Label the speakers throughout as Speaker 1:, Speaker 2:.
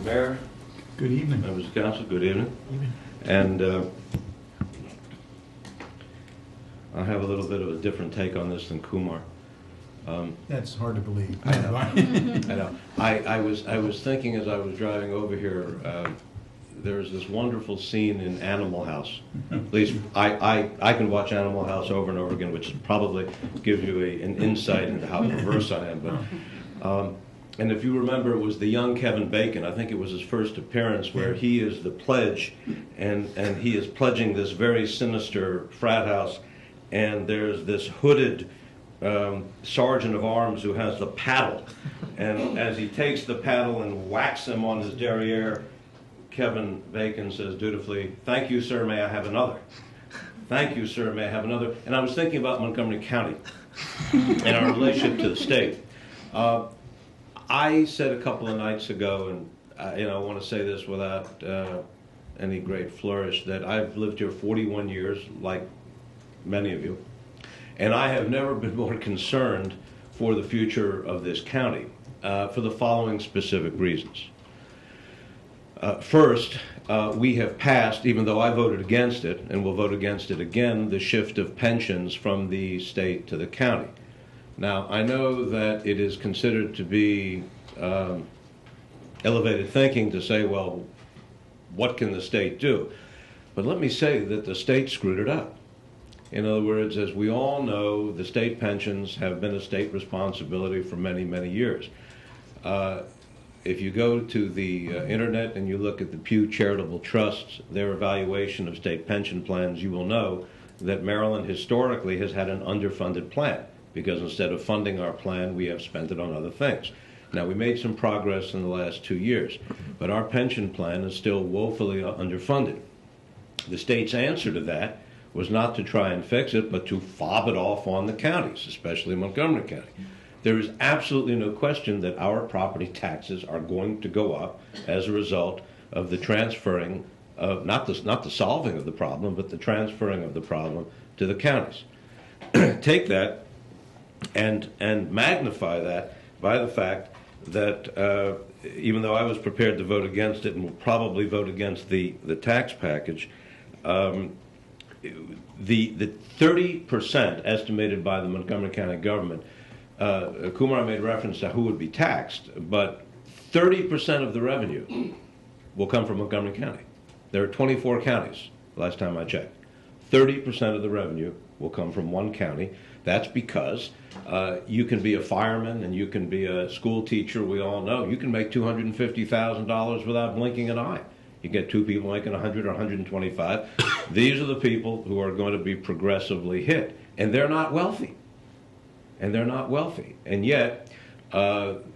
Speaker 1: Mayor,
Speaker 2: Good evening.
Speaker 1: members of council, good evening. And I have a little bit of a different take on this than Kumar.
Speaker 2: That's hard to believe.
Speaker 1: I know. I know. I was thinking as I was driving over here, there's this wonderful scene in Animal House. At least I can watch Animal House over and over again, which probably gives you an insight into how perverse I am. But and if you remember, it was the young Kevin Bacon. I think it was his first appearance where he is the pledge, and he is pledging this very sinister frat house. And there's this hooded sergeant of arms who has the paddle, and as he takes the paddle and whacks him on his derriere, Kevin Bacon says dutifully, "Thank you, sir, may I have another? Thank you, sir, may I have another?" And I was thinking about Montgomery County and our relationship to the state. I said a couple of nights ago, and I want to say this without any great flourish, that I've lived here 41 years, like many of you, and I have never been more concerned for the future of this county for the following specific reasons. First, we have passed, even though I voted against it, and will vote against it again, the shift of pensions from the state to the county. Now, I know that it is considered to be elevated thinking to say, well, what can the state do? But let me say that the state screwed it up. In other words, as we all know, the state pensions have been a state responsibility for many, many years. If you go to the internet and you look at the Pew Charitable Trusts, their evaluation of state pension plans, you will know that Maryland historically has had an underfunded plan, because instead of funding our plan, we have spent it on other things. Now, we made some progress in the last 2 years, but our pension plan is still woefully underfunded. The state's answer to that was not to try and fix it, but to fob it off on the counties, especially Montgomery County. There is absolutely no question that our property taxes are going to go up as a result of the transferring of, not the solving of the problem, but the transferring of the problem to the counties. Take that and magnify that by the fact that even though I was prepared to vote against it and will probably vote against the tax package, the 30% estimated by the Montgomery County government, Kumar made reference to who would be taxed, but 30% of the revenue will come from Montgomery County. There are 24 counties, last time I checked. 30% of the revenue will come from one county. That's because you can be a fireman and you can be a school teacher. We all know you can make $250,000 without blinking an eye. You get two people making 100 or 125. These are the people who are going to be progressively hit, and they're not wealthy. And yet,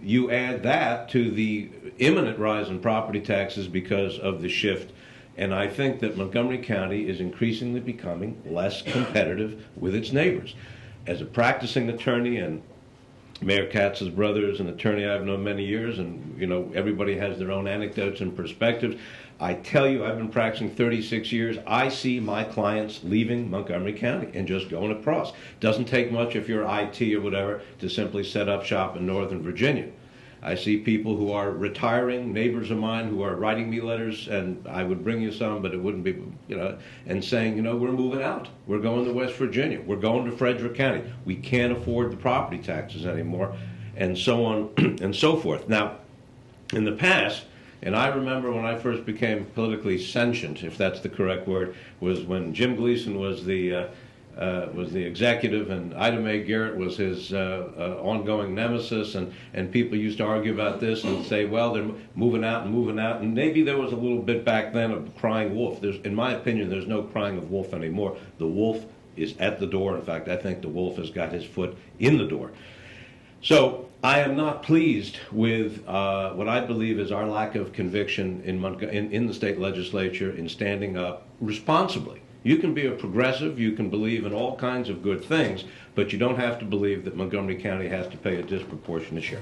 Speaker 1: you add that to the imminent rise in property taxes because of the shift, and I think that Montgomery County is increasingly becoming less competitive with its neighbors. As a practicing attorney, and Mayor Katz's brother is an attorney I've known many years, and everybody has their own anecdotes and perspectives. I tell you, I've been practicing 36 years. I see my clients leaving Montgomery County and just going across. Doesn't take much if you're IT or whatever to simply set up shop in Northern Virginia. I see people who are retiring, neighbors of mine who are writing me letters, and I would bring you some, but it wouldn't be, and saying, we're moving out. We're going to West Virginia. We're going to Frederick County. We can't afford the property taxes anymore, and so on and so forth. Now, in the past, and I remember when I first became politically sentient, if that's the correct word, was when Jim Gleason was the executive, and Ida Mae Garrett was his ongoing nemesis, and people used to argue about this and say, well, they're moving out, and maybe there was a little bit back then of crying wolf. In my opinion, there's no crying of wolf anymore. The wolf is at the door. In fact, I think the wolf has got his foot in the door. So I am not pleased with what I believe is our lack of conviction in the state legislature in standing up responsibly. You can be a progressive, you can believe in all kinds of good things, but you don't have to believe that Montgomery County has to pay a disproportionate share.